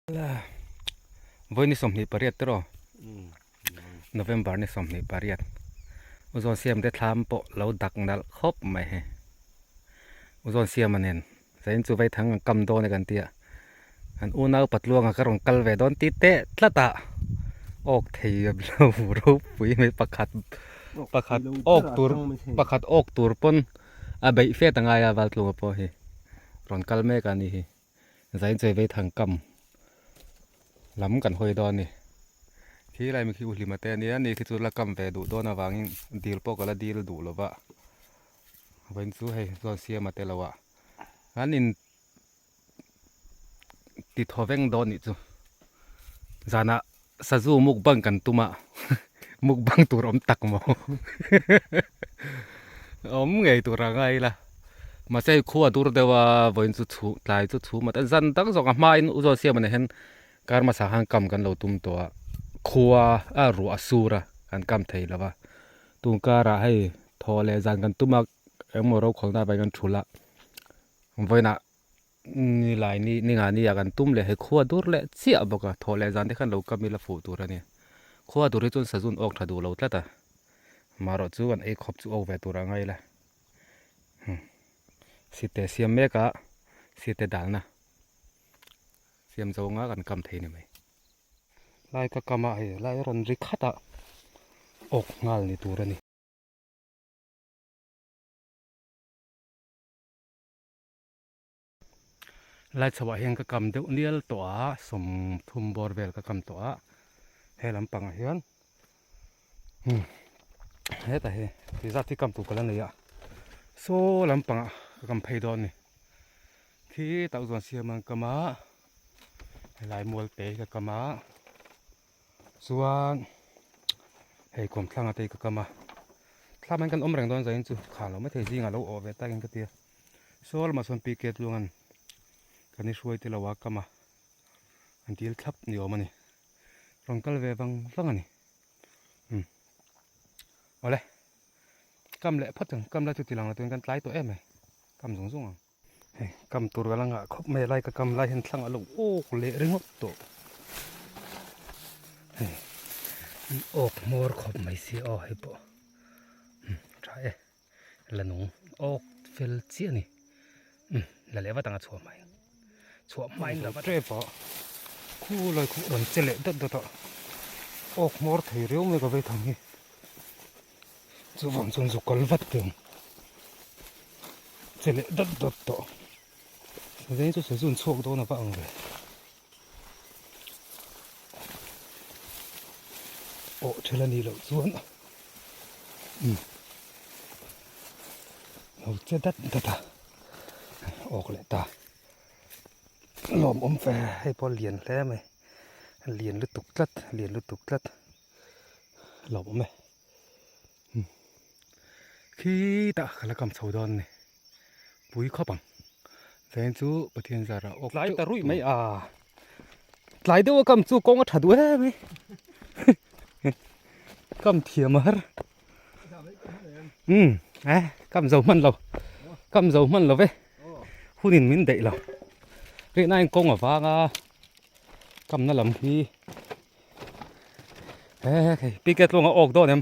Voi ni somni pariat tro November ni somni pariat uzon siam de thlam po lo dak nal khop mai he uzon siam anen zain chu vai thang kam do ne kan tia an unau patluanga ka rong kal ve don ti te tlata ok thei lo ro pui me pakhat ok tur pon a bei fe tanga ya wal tlu po hi ron kal me ka ni hi zain chei vai thang kam lắm cảnh hồi đó nè khi lại mình khi uli mà tên này thì tôi là cầm về đủ đó là vàng deal po cái là deal đủ rồi vợ vẫn chú hay do xe mà tên là vợ anh in thì thò veng đó nè chú zana sazu muk bang kan tuma muk bang tu rom tak mo ngày tu ra ngay là mà sẽ khua tu rồiว่าvẫn chú lại chú mà tên dân tắc rồi mà in uzo xe mà này henการมาสาหังกำกันเราตุ้มตัวคัวรัวสูระกันกำไทยแล้วว่าตุ้มการะให้ทอเลจันกันตุ้มมามเราของได้ไปกันชุละไว้นะนี่หลายนี่งานนี่อยากกันตุ้มเลยให้คัวดูเลยเสียบอกว่าทอเลจันที่ขันเรากำมีละฝูตัวเนี่ยคัวดูที่จนสะดุนออกถ้าดูเราแล้วแต่มารอจูกันขบจูเอาไว้ตัวไงล่ะสิเตเสียมเมกะสิเตดัลนะเสียมโจงกันกำเทนี่ไหมไล่ก็กำมาไล่รันริขัดอ่ะออกงานนี่ตัวนี่ไล่ชาวเฮงก็กำเดียวเลี้ยตัวสมทุมบอร์เวลก็กำตัวเฮลำปังเฮียนเฮ้แต่เฮที่จัดที่กำตัวกันเลยอ่ะโซ่ลำปังก็กำเพดอนนี่ที่ตะวันเสียมันก็มาหลายมัวเตะก็มาส่วนให้กลมทางอะไรก็มาถ้ามันกันอมแรงโดนใจจูขาเราไม่เทจริงอ่ะเราออกไปใต้กันก็เตี้ยส่วนมาส่วนปีเกตลุงกันนี่ช่วยที่เราว่าก็มาอันที่ทับเหนียวมันนี่รองกันเวบังล่างนี่เอาเลยกำเละพัดถึงกำเละจุดที่หลังตัวกันไล่ตัวไหมกำสูงอ่ะกำตัวกันลังอ่ะครบไม่ไล่ก็กำไล่เห็นทางอ่ะลูกโอ้เละเรื่องหมดตัวออกมอร์ครบไม่เสียอ๋อให้ปะใช่ละหนุ่งออกเฟลเจียนี่ละเละว่าตั้งชัวไม่ละว่าเจ็บปะคู่เลยคู่รันเจเละดัดออกมอร์ที่เรียวไม่ก็ไปทำนี่จะวันจนสุกลวัดเต็มเจเละดัดต่อเรื่องจะใช้ส่วนโชคตัวน่ะบ้างเลยโอ้เชลนี่เราส่วนเราจะดัดออกเลยตาหลอมอมแฝให้พอเลียนแล้วไหมเลียนหรือตุกตัดหลอมไหมขี้ตาขลักกำโซดอนนี่ปุ้ยข้อปังเซนจูประเทศสาระออกไล่ตะรุ่ยไหมไล่เดี๋ยวกำจูกงก็ถัดด้วยไหมกำเทียมฮะกำเจ้ามันเราเว้ยผู้ดินมินเดะเราเรื่องนั้นกงอ่ะฟ้ากำนั่นลำพี่ปีเกตลงออกตัวเนี่ย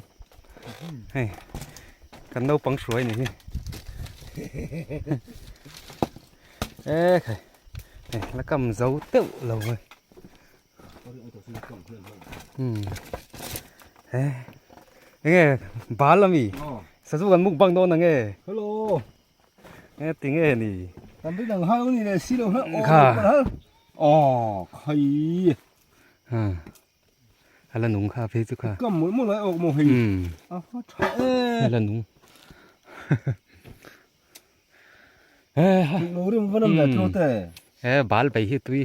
กันเราปังสวยนี่แล้วกำเจ้าเต้าเราเลยไงบ้านละมีสัตว์กันมุกบังโดนนะไงฮัลโหลติงไงนี่ตอนที่ดังฮัลโหลนี่เนี่ยสิเราฮะอ๋อใครฮัลโหลนุ่งค่ะเฟซบุ๊กค่ะก็หมดเลยออกมหิฮัลโหลนุ่งโน้ตมันไม่ได้โทษแต่บาลไปฮิตุย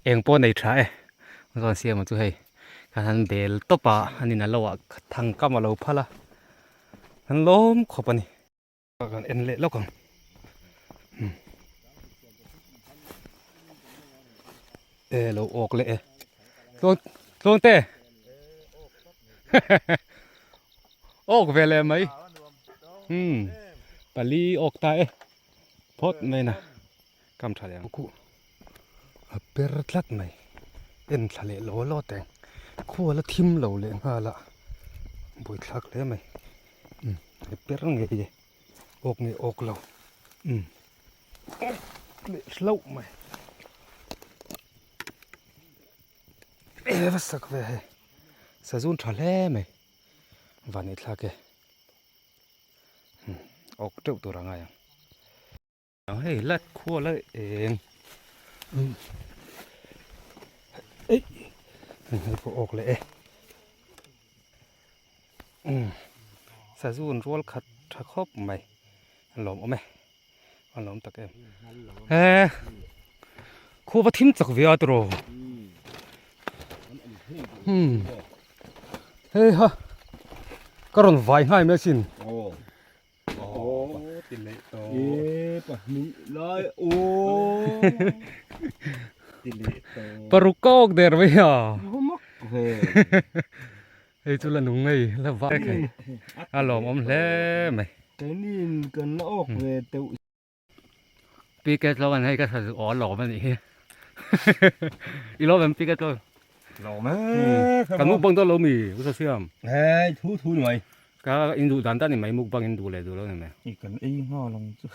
เองป้อนในทรายมันก็เสียมันจุให้การเดลตบอันนี้นะเราทางก็มาเราพะละมันล้มขบนี่กันเอ็นเละแล้วกันเราออกเลยลงเตะออกเวลาไหม ปลีออกตายพดไม่นะกำทะเลกูเปิดลัดไหมเอ็นทะเลโลโลแต่งขั้วละทิมเหลาเลยมาละบุยทักเลยไหมเปิดไงยี่ออกไงออกเราเล่าไหมว่าสักเว้ยสะจุนทะเลไหมวันนี้ทักออกเจ้าตัวรังไงเฮ้ยลัดขั้วเลยเองเอ้ยให้พวกออกเลยสะจุนรัวขัดทักครบไหมหลอมเอาไหมหลอมตะเกียบขั้วว่าทิมจักเวียตัวเฮ้ยฮะก็รอนไฟให้แม่ชินติเละโตปะมีลอยโอ้ติเละโตปรุกอกเดรไว้อ่ะมักเฮ้เฮ้ยจุลนุ่งไงแล้วว่าไงอารมณ์อมเล่ไหมแกนี่กันละออกเวเตวปีเกตเรากันให้ก็ถืออ๋อหล่อมันนี่อีโลเป็นปีเกตเราหล่อไหมกันมุกบังตัวเรามีอุตส่าห์เสื่อมเฮ้ยทูหน่อยก็อินดูดันตันนี่ไม่มุกบังอินดูเลยดูแล้วเห็นไหมอีกกันอีห่อลงจุ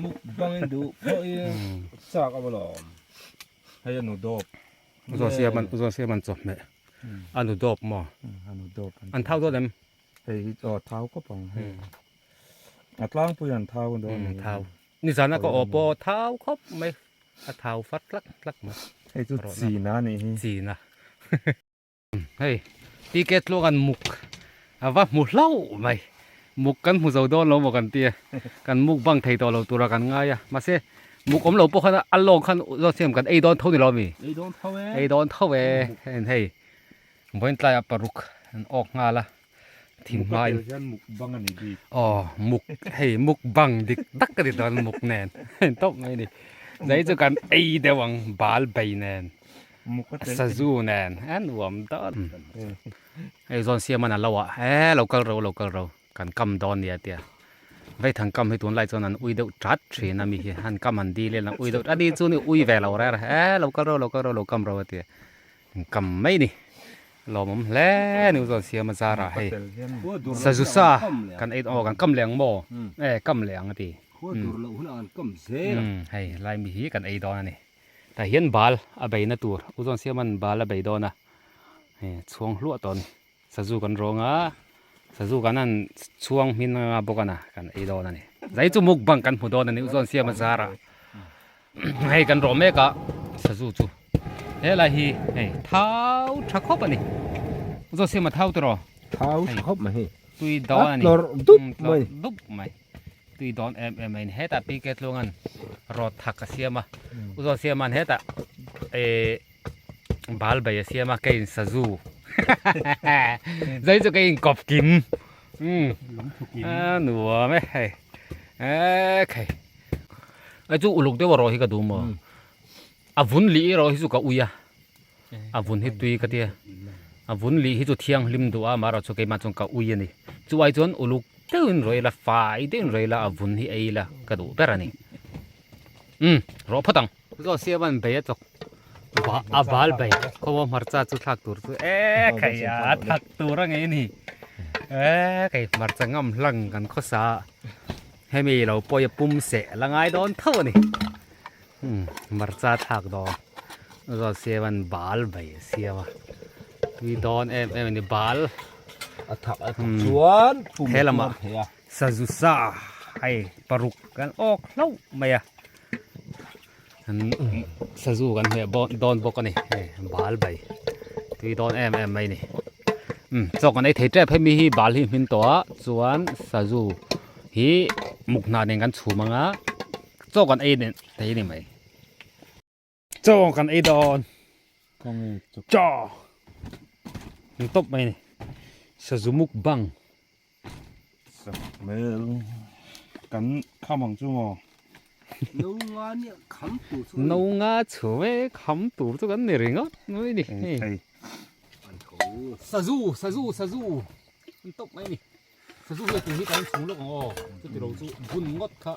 มุกบังอินดูเพราะอีซากเอาไปหล่อให้หนูดบอุตส่าห์เสียมันจบไหมอันดูดบมั้งอันดูดบอันเท่าตัวเดิมเฮ้ยจอดเท้าก็ปังอัดล่างเปลี่ยนเท้ากันด้วยเท้านี่สารก็อปอเท้าครบไหมเท้าฟัดลักมาไอ้จุดสีนะนี่สีนะเฮ้ยปีเกตโลกันมุกว่ามุกเล่าไหมมุกกันมุกเราโดนเราบอกกันเตี้ยกันมุกบังไทยตัวเราตัวเรากันง่ายอะมาเสียมุกอมเราพวกนั้นอันลงขันเราเสียมกันไอ้โดนเท่านี้เรามีไอ้โดนเท่าเฮ้ยผมเป็นตายปรุกออกงาละทีมไม้อ๋อมุกเฮ้ยมุกบังดิกตักกันดิตอนมุกแนนตบไงนี่ใจจะกันไอ้เดวังบาลใบแนนสะจูแนนอันวมตอนไอ้ตอนเสียมันเราอะเราก็เรากันกำดอนเนี่ยเตี้ยไว้ทางกำให้ตัวไหลจนนั้นอุ้ยเดือดจัดเสียนะมีหันกำมันดีเลยนะอุ้ยเดือดอดีตส่วนนี้อุ้ยแววเราแร่เราก็เรากำเราเตี้ยกำไม่นี่เราผมแล้วนี่ตอนเสียมันซาระให้สะจุซากันไอ้ออกกันกำเหลียงโม่กำเหลียงตีให้ไล่มีกันไอ้ดอนนี่แต่เห็นบาลอใบนั่นตัวอุตส่าห์เสียมันบาลอใบดอนนะช่วงลั่วตอนสะจุกันร้องสะจุกันนั่นช่วงมินบอกกันนะกันไอ้ดอนนี่ใจจุมุกบังกันหัวดอนนี่อุตส่าห์เสียมันซาระให้กันร้องเมกะสะจุเฮ้ยอะไรฮีเท้าชักคบอันนี้อุตส่าห์เสียมาเท้าตัวเท้าชักคบมาให้ตุยดอนนี่ดุบไหมตุยดอนไม่เห็นแต่ปีเกตลงกันรอทักเสียมาอุตส่าห์เสียมันเห็นแต่บาลใบเสียมาเกินสะจูใจจะเกินกบกินหนูไม่ให้ใครไอ้จู่อุลุกเดี๋ยวรอให้กระดูมั้งอาวุธลีเราให้สุกอุยอาวุธให้ตุยกันเดียอาวุธลีให้จุดเที่ยงลิมตัวมาเราจะเก็บมาจงกับอุยนี่จู่ไอ้จวนอุลุกเดินรอยละฝ่ายเดินรอยละอาวุธให้ไอ้ละกระดูเปล่านี่รอพัดังก็เสียมันไปจกบาลไปเขาว่ามาร์จ้าจุดทักตัวใครทักตัวอะไรนี่ใครมาร์จ้างำลังกันข้อสาให้มีเราปล่อยปุ่มเสะละไงโดนเท่านี่มาร์จ้าทักดอนก็เสียมันบาลไปเสียววีดอนนี่บาลทักชวนเฮลมาซาจุซาให้ปรุกกันออกเล่าไม่อะสะจูกันเฮ้ยดอนบอกกันนี่บาลใบที่ดอนไม่นี่จอกกันไอ้เทเจให้มีบาลที่มินตัวส่วนสะจูที่มุกนาเนกันชูมังอ่ะจอกกันไอ้เนี่ยแต่นี่ไม่จอกกันไอ้ดอนจ่อนี่ตบไม่นี่สะจูมุกบังเมื่อกันข้ามหังจูง농아 처음에 감도 또 갔네 링어 뭐니 사주 똑 많이 สสุเลยตัวนี้การสูงลูกอ๋อจะติดเราสู้บุญงดค่ะ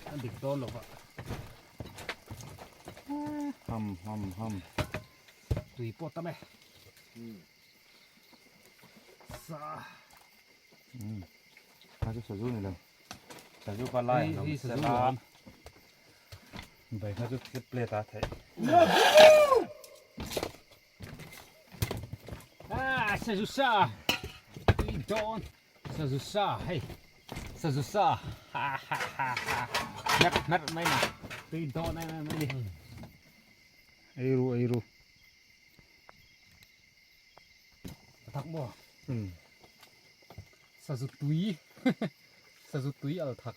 อันเด็กโดนหรอกอ่ะ ham ตุยปอดทำไมซา aja saju ni lah saju palai Hi se saju la lam. bai saju ke plate a thai Ah, Sazusa! We don't. Sazusa, hey. Sazusa. Ha ha ha ha. Nát mấy nè. We don't này mấy đi. airu Thật bò. Sazu túi. Sazu túi ở thật.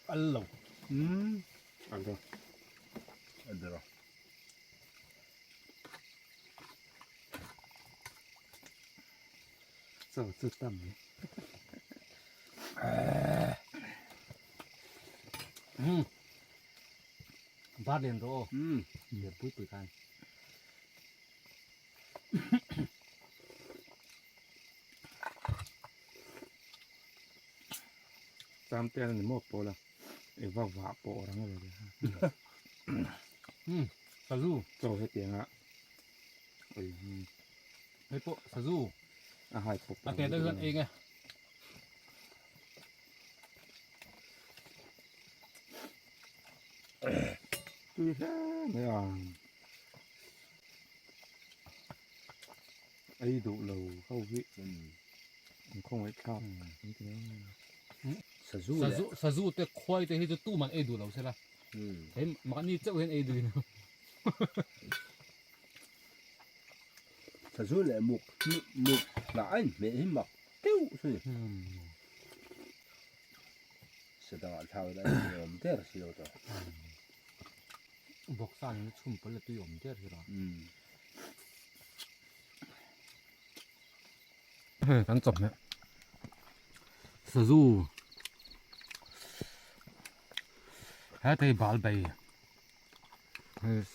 Ăn lẩu. ada lah Sao sư tâm ấy. Vát liền rồi. Để bút tụi can. sampai ni mo pola eva va po orang rồi Sazu. cho hết tiếng ạ Hey po, Sazu. hai phục À kể tới gần ấy nghe. tôi thế mấy ấy đủ lầu khâu vị không ấy cao như thế Sazu te khoai te hi chu tu man ei du lo se la. Hem ma ni chau hen ei du no. Sazu lại mục lại mẹ hiếm mặc tiêu rồi sẽ đào thao lại làm thế là sao đó Bok san ni chum pal tu yom ter hi ra. Kan chop me. Sazu. Ha te bal bai.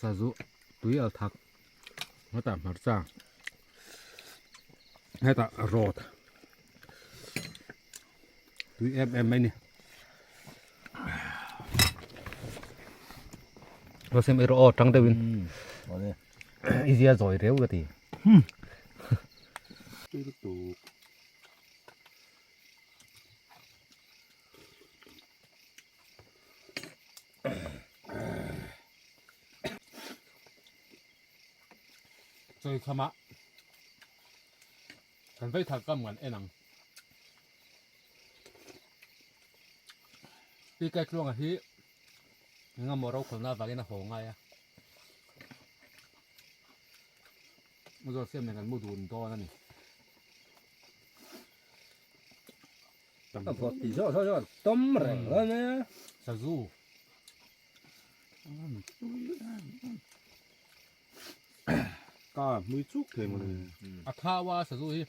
Sazu tui al thak. Nó tạm mặt ra. Hay ta rot. Tui em mấy nè. Rồi xem ero trắng đây win. Easy rồi réo cái gì. tôi được tụ Rồi khăm á. Cần phải thật cam gần em nằng. Đi cái luôn à hi. Ngâm mồ rau còn là vài cái nó hồ ngay à. Bây giờ xem này cần mua đùn to này. tập hợp thì sao tôm rẻ lên nhá Sazu. cả mấy chút thì mà À thao wa Sazu hi.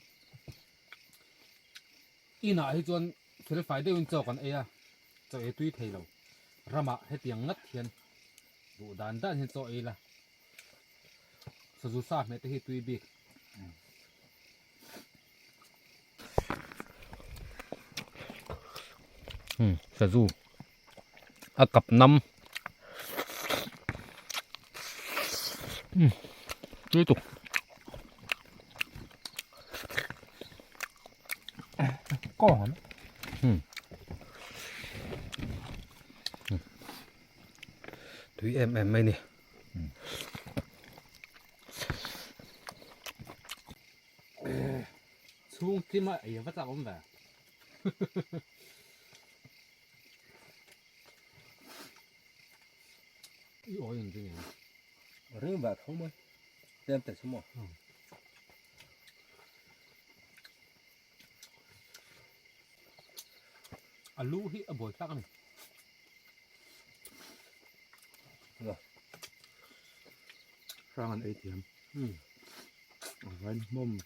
Ina hi chuan thil fai de un chaw kan e a. Chaw e tui thei lo. Rama he tiang ngat hian. Du dan dan hin chaw e la. Sazu sa me te hi tui bik. Sazu. A cặp năm. Tiếp tục. con Tùy em mấy nè. Xuống tim mà ấy vắt ra ống về. Ý ôi làm gì nhỉ? riêng bạc không ơi đem tới số một À lú hi ở bồi khác này. sang ăn ATM ở bên mồm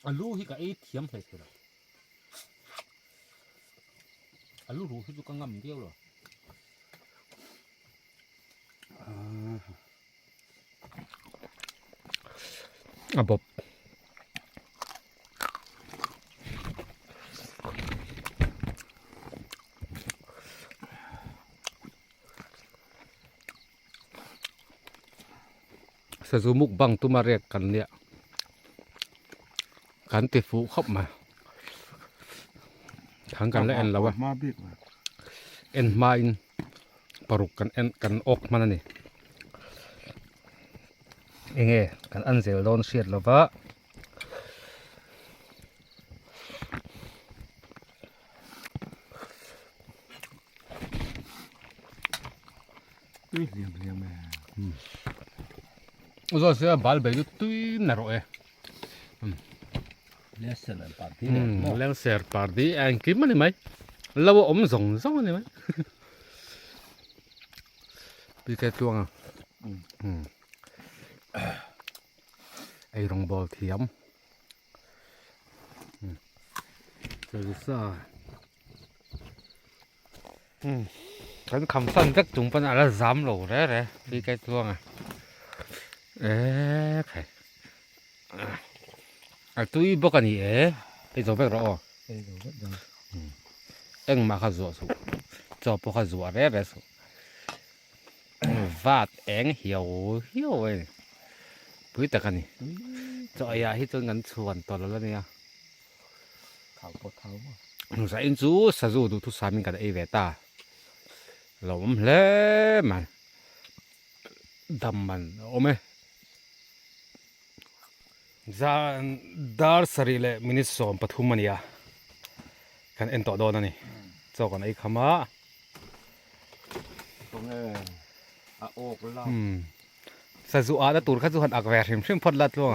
À lú hi cả ấy thiếm phải thế rồi. À lú rú hi chú căng ngầm tiêu rồi. À bột sa zu muk bang tu ma rek kan lia kan ti fu khop ma thang kan la en lawa มาบิ๊ก en ma in paruk kan en kan ok man ani enge kan an zel don siat lawaนี่เลี้ยงแม่ uzo se bal be tui na ro e lesson and party leng ser par di an kim ani mai lawa om zong zong ani mai pi cái tuang à ai rong bol thiam từ xa cái khăm săn chắc chúng phân là dám lẩu đấy đấy pi cái tuang à ê phải à tôi bốc cái gì ấy bây giờ biết rõ anh mà khá rùa số cho bốc khá rùa đấy đấy số vạt anh hiểu hiểu ấy bữa tất cả này cho ai hết cho ngắn chuồn toàn là này à เขาปวดเท้า nó sẽ in chú sử dụng đủ thứ sản mình cả đây về ta lỏng lẽ mà đầm mình ôm ấy ra dar sari le minute som pathum mania kan en to do na ni cho kan ai khama ตรงนี้อะโอกเรา sa zu a da tur kha zu han ak ver him hrim phot lat lo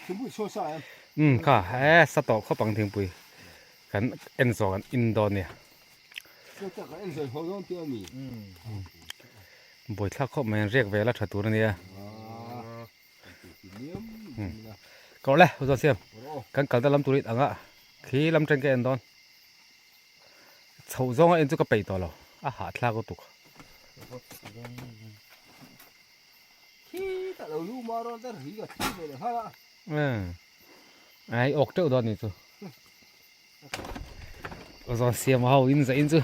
คือผู้ช่วยสาย kha sa to kho pang thing pui kan en zo kan indon ne ก็จะกันเสร็จเขาต้องเตี้ยมี boi thla kho men rek ve la tha tur ni เนี้ย ko le zo siam kan kal da lam turit anga khi lam tren ke en don chho zong en chu ka pei to lo a ha thla ko tuk ที่แต่เราลูมาเราจะรีกับที่เลยฮะ ai ok trâu đó này chứ rồi xem hậu in dậy chứ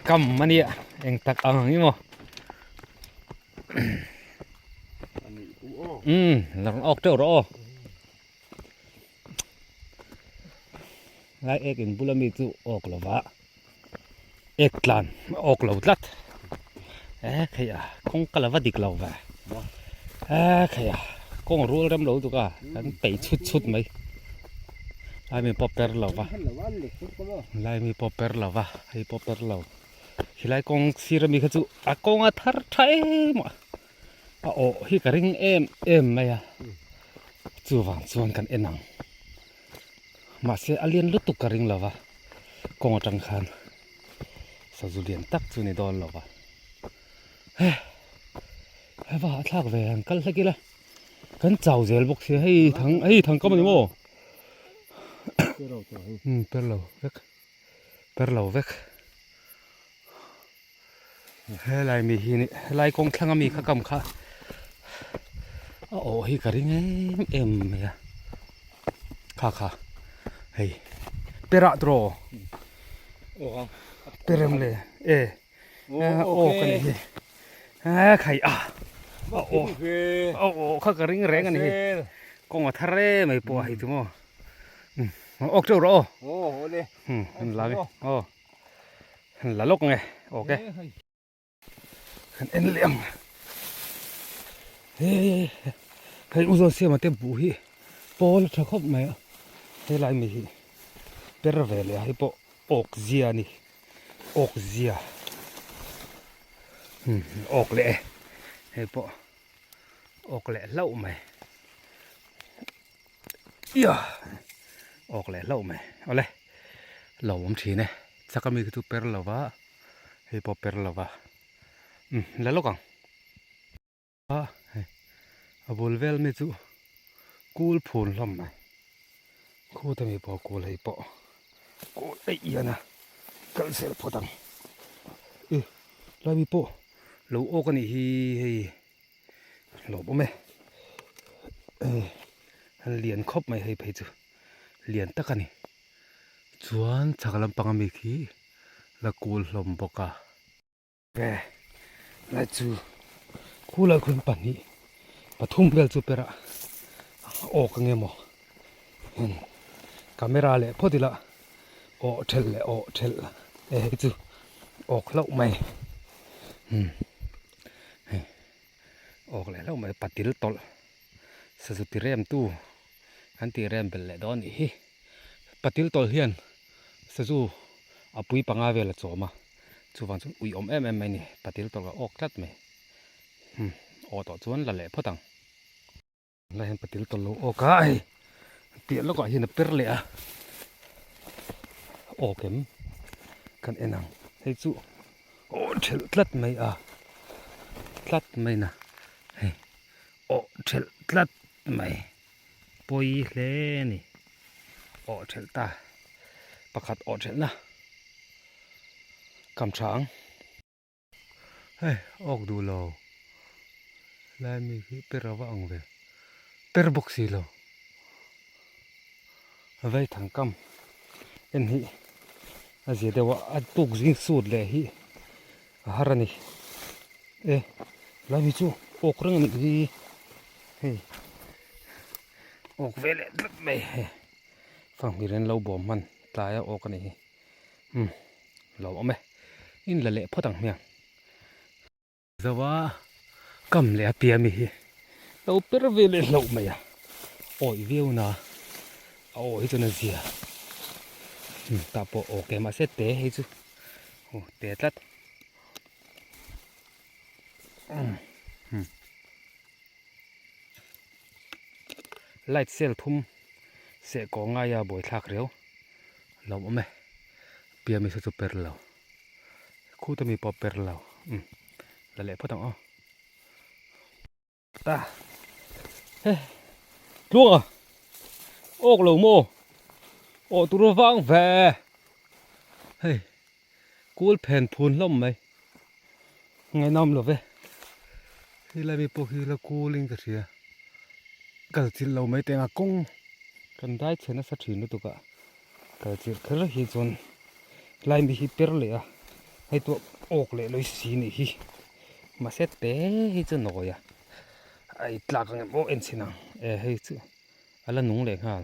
cầm mà nè anh tắc ăn như mà อันนี้โอ้ là ok trâu đó lại ek in bula mi chu ok lo va ek tlan ok lo tlat khaya không cả là vắt dik lo va khaya con rùa râm lỗ tụi cả anh tẩy chút chút mấy lại mình popper lẩu va ท่านเหล่านั้นเด็กทุกคน lại mình popper lẩu va hay popper lẩu khi lại con xì ra mi khát chú à con à thar thay mà à ồ hi cả ring em mày à chú vàng chuan cần em nằng mà sẽ alien lướt tục cả ring lẩu va con ở trong khan sao dù liền tắc chú này đòn lẩu va hay va thác về hàng cân kia là kan chào zel bok se hei thang kam ni mo เจ้าเราตัวนี้ per lo vek he lai mi hi ni lai kong thlang mi kha kam kha o hi ka ring em ya kha hei pera tro โอ้ perem le o kan hi khai a โอ้โอ้ o kha ka ring reng ani kong a thare mai po hi tu mo ok trâu ro โอ้โหเลย là cái là lúc này ok en liệm hay uzo xe mà tem bù hi po là thằng khóc mày thế lại mày per về lại hay po ok zia ni ok zia ok lẹ hay po ok lẹ lâu mày yeah ok lẹ lâu mày ở đây lâu ông chỉ này chắc có mình cứ per lâu vả hay po per lâu vả là lúc à à bol vel me chu cool phun lắm này cô ta mi po cool hay po cool đây na cần sẽ po đằng lại mi po lâu ô cái này hi lâu bố mẹ liền khóc mày hay phải chứ liền tất cả này chuan chắc là bằng mi khi là cool lom boka về lại chú khu lại khuyên bản nhị và thung bèl chú pera ô cái nghe mò camera lệ phô thì là ô thel ê chú ô lâu mày ô lại lâu mày bắttil tol sử dụng tirem tu hắn tirem bel lệ đó nhỉ bắt til tol hiền sử dụng apui panga về là chỗ mà chú vang chú ui em mày nè bắt til tol ô cắt mày ô tỏ chuan là lệ phô tăng lại hắn bắt til tol ô cái tiện nó gọi hiền là per lệ ô kém kan enang hei chu o thel tlat mai a tlat mai na hei o thel tlat mai poi hle ni o thel ta pakhat o thel na kam thang hei ok du lo lai mi hi perawa ang ve per boxi lo vai thang kam en hi azi dewa atuk zing sud le hi harani e la mi chu okrang ni hi hey ok vele me he phang mi ren lo bom man tlaya ok ni lo ome in la le photang mya zawa kam le apia mi hi lo per vele lo me ya oi veu na oi chu na zia ta po ok mà sẽ té hay chứ té tắt light cell thum sẽ có ngay à buổi thạc réo lâu mà mày bia mi sẽ chụp per lâu khu ta mi pop per lâu là lẽ phát động ta luôn à ốc lâu mô ô tụi nó vang về hey cúl phèn phun lắm mày ngày năm rồi về thì lại bị bốc thì là cooling cái gì cái gì lâu mấy tiếng à công cần đái trên nó sát thủy nó tụi cả cái gì cái đó hi chọn lại bị hi per lệ à hay tụi ốc lệ lối xí này hi mà sẽ té hi cho nổi à ai lạc cái bộ em xin nào hay chứ là nung lệ ha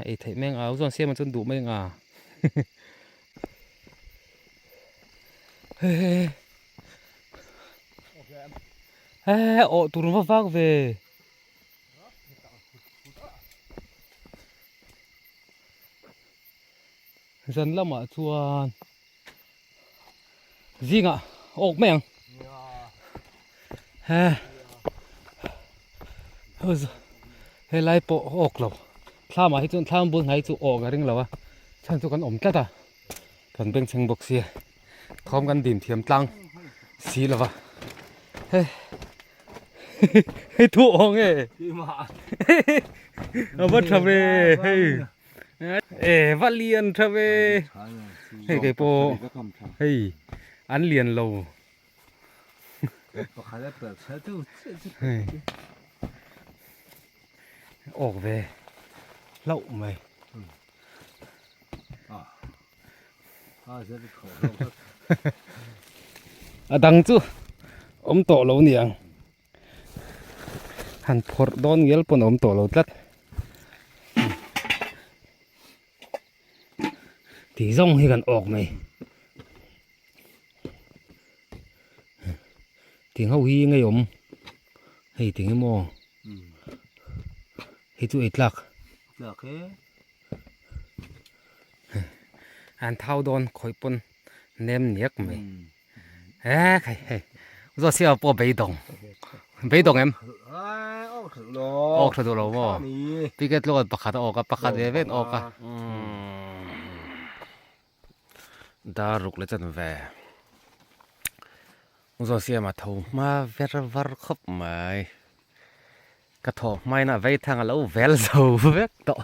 ấy thấy mấy áo giòn xe mà chân đủ mấy à tụi nó vác về dần lắm mà chuan gì ngạ ốc mèng hay lại bộ ốc lẩu tham mà hay chọn tham buôn hay chụp ốc cái rinh lẩu à chẳng chụp con ổn tất à còn bên chân bọc xìa không cần tìm thiềm tăng xí là vậy hey thụ không nghe bắt trở về vắt liền trở về hey cái po hey ăn liền lầu ốc về lậu mày đằng chứ ông tổ lâu niang han phật đón nghĩa pon ông tổ lâu tất thì rong hay gần ọc mày tiếng hậu hi ngay ôm hay tiếng cái mò hay tụi lạc anh thao đón khỏi pon nem niếc mày hay rồi xe po bấy đồng em ốc thật rồi mà bây giờ lo bắt khát về bên ốc à đã rục lên chân về rồi xe mà thầu mà vét vắt khóc mày cái thầu mai nè vay thằng lâu vét dầu vét to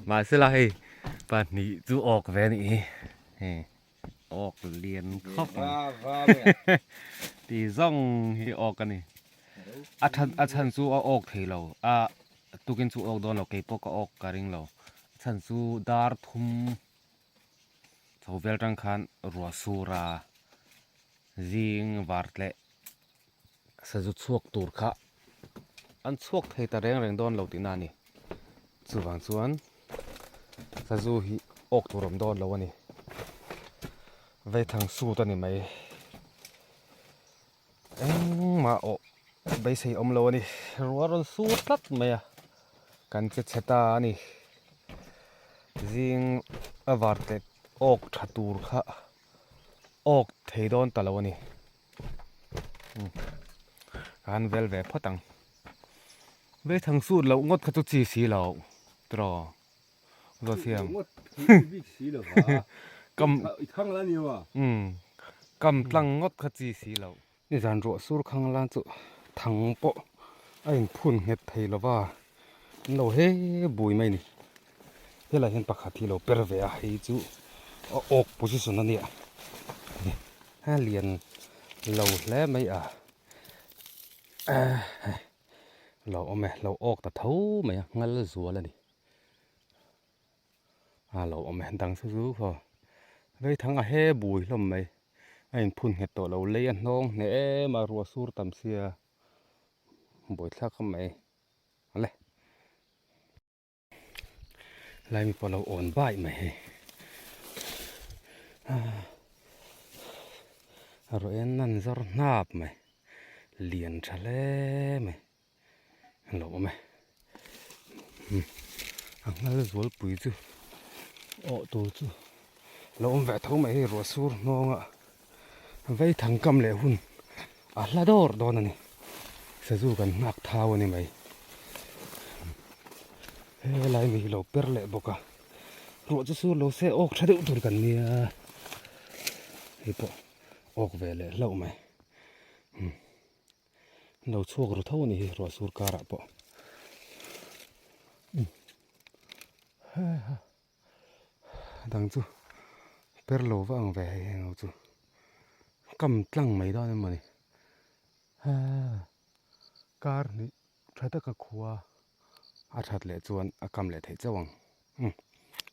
mà sẽ là hay bà nị du ốc về nị ốc liền khóc thì rong thì ốc cái này thân su ốc thì lâu tu kiến su ốc đó là cái bọc ốc cái ring lâu thân su dar thum thầu vel trăng khan rùa su ra riêng vart lệ sẽ rút chuộc tụt khá ăn chuộc thấy ta rèn rèn đòn lâu tí nani chú vàng chuan sẽ rút hi ốc tụt rầm đòn lâu ani về thằng su ta này mày em mà ốc bây giờ ông lâu ani rùa run su tắt mày à cần chết ta ani riêng vart lệ ốc chặt tụt khá ốc thấy đòn ta lâu ani anh vel về phát tăng về thằng suốt lâu ngót khát chút xí lâu trò rồi xem cầm khăng là nhiều à cầm tăng ngót khát xí lâuนี่จานรัวสุรข้างล่างจุถังโปะไอ้พุ่นเห็ดไทยละว่าเราเฮ้บุยไม่นี่เฮ้ยเราเห็นปากขาที่เราเปรเวียให้จุออกโพสิชันนั่นเนี่ยห้าเหรียญเราแล้วไม่เราเอาไหมเราออกแต่เท่าไหมงั้นเราสัวแล้วนี่เราเอาไหมดังสู้ๆพอเลยทั้งเฮ่บุยเราไหมไอ้พุ่นเห็ดตัวเราเลี้ยนน้องเนี่ยมารัวสูรตำเสียบุยทักเขาไหมอะไรไรมีพอเราอ่อนบ่ายไหมเราเอ็นนั่นจะนาบไหมเลียนทะเลไหมเราไหมงั้นเราจะปุ๋ยจูโอ้ตัวจูเราแหวกเท่าไหมรัวสูรน้องไว้ทางกำเล่หุ่นลาดอร์โดนนี่เสียจูกันนักเท้านี่ไหมเฮ้ยไรมีเราเปรเล่บกะรัวจะสูรเราเสียออกชาดิอุตุกันเนี่ยไอ้ปะออกเวลเล่าไหมเราช่วงเราเท่านี้รัวสูรการะปะดังจูเปรโลว่างเวเราจูกำลังไม่ได้มันนี่การนี่ใช้ตะกะขัวอาชัดเละจวนกำเละเทเจ้าวัง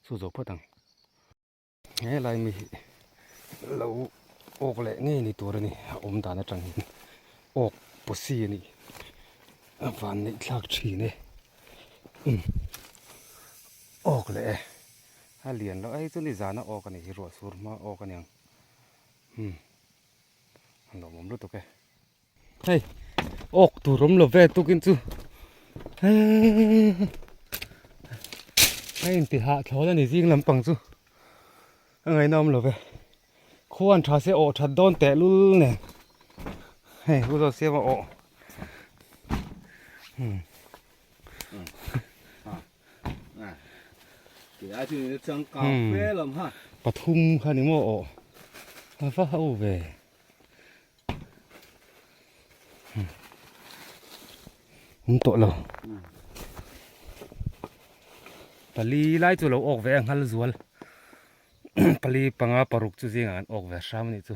สู้จบพอดังเฮ้ยไรมีเราออกเละงี้นี่ตัวนี่อมตานะจังออกปุษีนี่ฟันนี่ลักชีนี่ออกเละถ้าเรียนแล้วไอ้ตัวนี้จานะออกกันนี่รัวสูรมาออกกันยังเราผมรู้ตัวแกเฮ้ยออกตัวรมเราเวตุกินจูเฮ้ยไอ้ติหาเขาแล้วนี่จริงลำปังจูไงน้องเราเวควรชาเสียอชัดโดนแต่ลุ้นเนี่ยเฮ้ยรู้ตัวเสียว่าอthì ai thì chẳng cà phê lắm ha ปทุมคันนี้มั่วฟ้าเอาเวผมโตแล้วปลีไล่จูเราออกเวงฮัลจวลปลีปังอาปรุกจูจิงอันออกเวชามนี่จู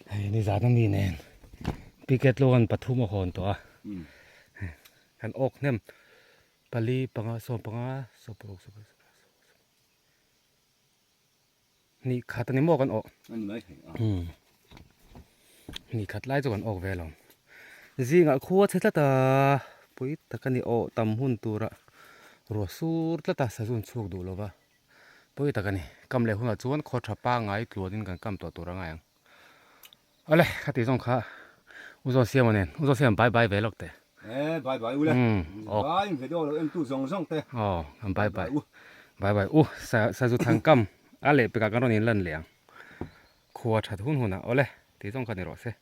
เฮ้ยนี่จาต้องมีแน่ปีเกตโลกันปทุมมาคนตัวกันออกเนี่ยปลีปังอาส่วนปังอาส่วนปรุกนี่ขัดอันนี้มั่วกันออก anh mấy thằng นี่ขัดไล่จูกันออกเวลองจริงอ่ะขวดเสร็จแล้วแต่ปุ้ยแต่กันนี่ออกตำหุ่นตัวละรัวสูดแล้วแต่สะดุนสุกดูแล้วว่าปุ้ยแต่กันนี่กำเล่หุ่นจวนขอดชับป้าไงตัวนี้กันกำตัวละไงอะไรขัดตีสองขาอุจจาระเสียมันเนี่ยอุจจาระเสียมันบายเวลอกแต่ ê bài bài u lên bài phải đâu là em tu rong rong thế อ๋อบายอู้สะดุดทางกำอะไรไปกับกันตอนนี้เล่นเหลียงขวดชัดหุ่นอ่ะอะไรตีสองขานี่รอเสีย